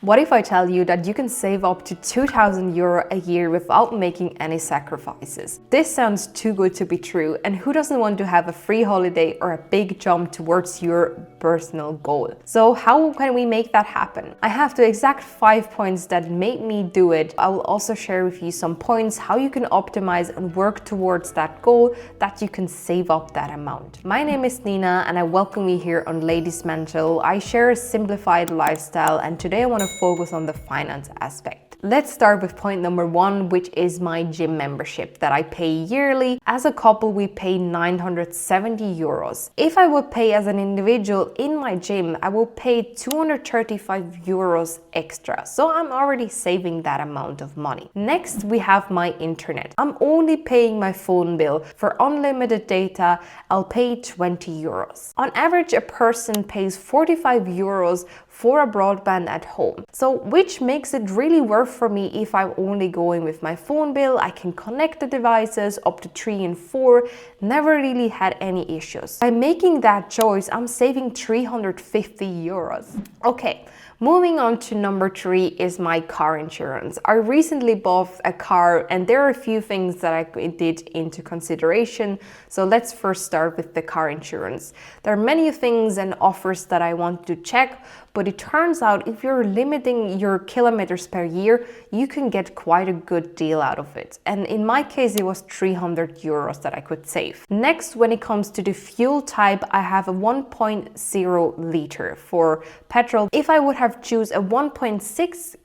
What if I tell you that you can save up to 2,000 euro a year without making any sacrifices? This sounds too good to be true, and who doesn't want to have a free holiday or a big jump towards your personal goal? So how can we make that happen? I have the exact 5 points that made me do it. I will also share with you some points how you can optimize and work towards that goal that you can save up that amount. My name is Nina and I welcome you here on Ladies Mental. I share a simplified lifestyle, and today I want to focus on the finance aspect. Let's start with point number 1, which is my gym membership that I pay yearly. As a couple, we pay 970 euros. If I would pay as an individual in my gym, I will pay 235 euros extra. So I'm already saving that amount of money. Next, we have my internet. I'm only paying my phone bill. For unlimited data, I'll pay 20 euros. On average, a person pays 45 euros for a broadband at home. So which makes it really worth for me if I'm only going with my phone bill. I can connect the devices up to 3 and 4, never really had any issues. By making that choice, I'm saving 350 euros. Okay. Moving on to number 3 is my car insurance. I recently bought a car and there are a few things that I did into consideration. So let's first start with the car insurance. There are many things and offers that I want to check, but it turns out if you're limiting your kilometers per year, you can get quite a good deal out of it. And in my case, it was 300 euros that I could save. Next, when it comes to the fuel type, I have a 1.0 liter for petrol. If I would have choose a 1.6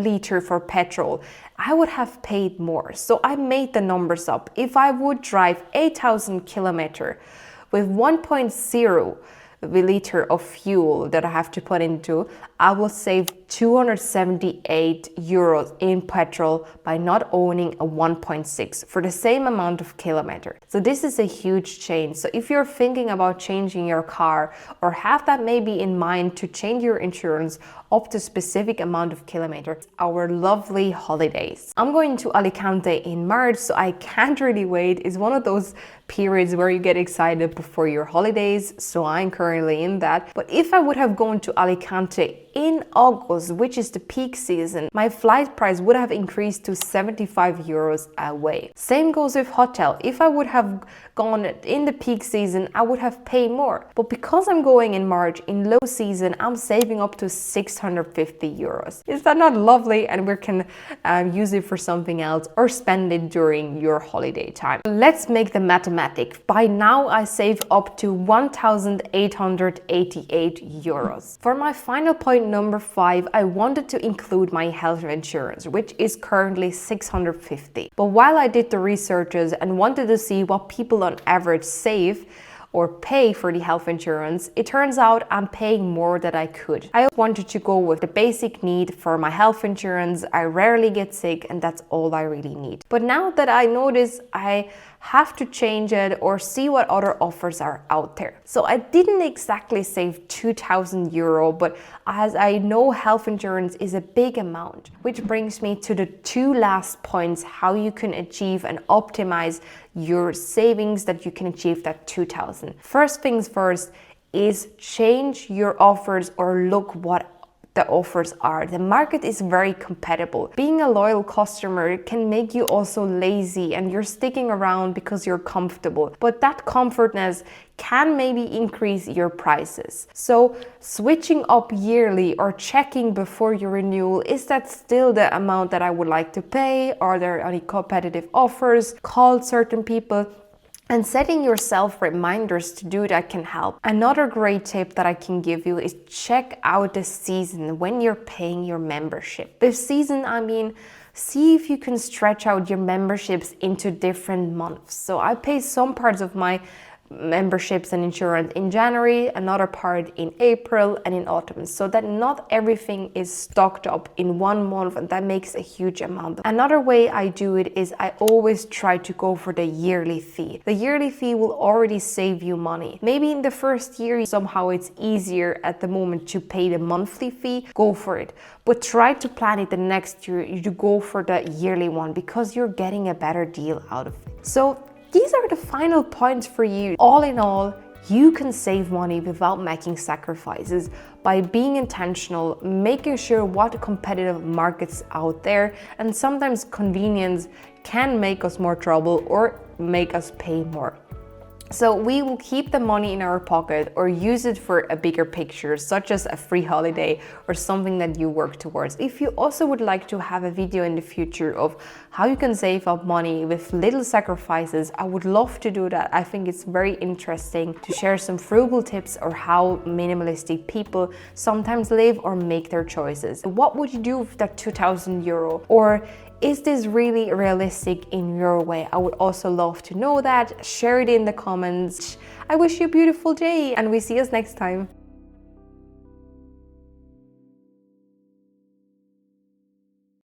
liter for petrol, I would have paid more. So I made the numbers up. If I would drive 8,000 kilometers with 1.0 liter of fuel that I have to put into, I will save 278 euros in petrol by not owning a 1.6 for the same amount of kilometer. So this is a huge change. So if you're thinking about changing your car or have that maybe in mind to change your insurance up to a specific amount of kilometers, our lovely holidays. I'm going to Alicante in March, so I can't really wait. It's one of those periods where you get excited before your holidays, so I'm currently in that. But if I would have gone to Alicante in August, which is the peak season, my flight price would have increased to 75 euros away. Same goes with hotel. If I would have gone in the peak season, I would have paid more. But because I'm going in March in low season, I'm saving up to 650 euros. Is that not lovely? And we can use it for something else or spend it during your holiday time. Let's make the mathematics. By now, I save up to 1,888 euros. For my final point number 5, I wanted to include my health insurance, which is currently 650. But while I did the researches and wanted to see what people on average save or pay for the health insurance, it turns out I'm paying more than I could. I wanted to go with the basic need for my health insurance. I rarely get sick and that's all I really need. But now that I notice, I have to change it or see what other offers are out there. So I didn't exactly save 2,000 euro, but as I know health insurance is a big amount, which brings me to the 2 last points, how you can achieve and optimize your savings that you can achieve that 2,000. First things first is change your offers or look what the offers are. The market is very competitive. Being a loyal customer can make you also lazy and you're sticking around because you're comfortable. But that comfortness can maybe increase your prices. So switching up yearly or checking before your renewal, is that still the amount that I would like to pay? Are there any competitive offers? Call certain people. And setting yourself reminders to do that can help. Another great tip that I can give you is check out the season when you're paying your membership. This season, I mean, see if you can stretch out your memberships into different months. So I pay some parts of my memberships and insurance in January, another part in April and in autumn, so that not everything is stocked up in one month, and that makes a huge amount. Another way I do it is I always try to go for the yearly fee. The yearly fee will already save you money. Maybe in the first year somehow it's easier at the moment to pay the monthly fee, go for it. But try to plan it the next year, you go for the yearly one because you're getting a better deal out of it. So these are the final points for you. All in all, you can save money without making sacrifices, by being intentional, making sure what competitive markets out there, and sometimes convenience can make us more trouble or make us pay more. So we will keep the money in our pocket or use it for a bigger picture, such as a free holiday or something that you work towards. If you also would like to have a video in the future of how you can save up money with little sacrifices, I would love to do that. I think it's very interesting to share some frugal tips or how minimalistic people sometimes live or make their choices. What would you do with that 2,000 euro? Or is this really realistic in your way? I would also love to know that. Share it in the comments. I wish you a beautiful day and we see us next time.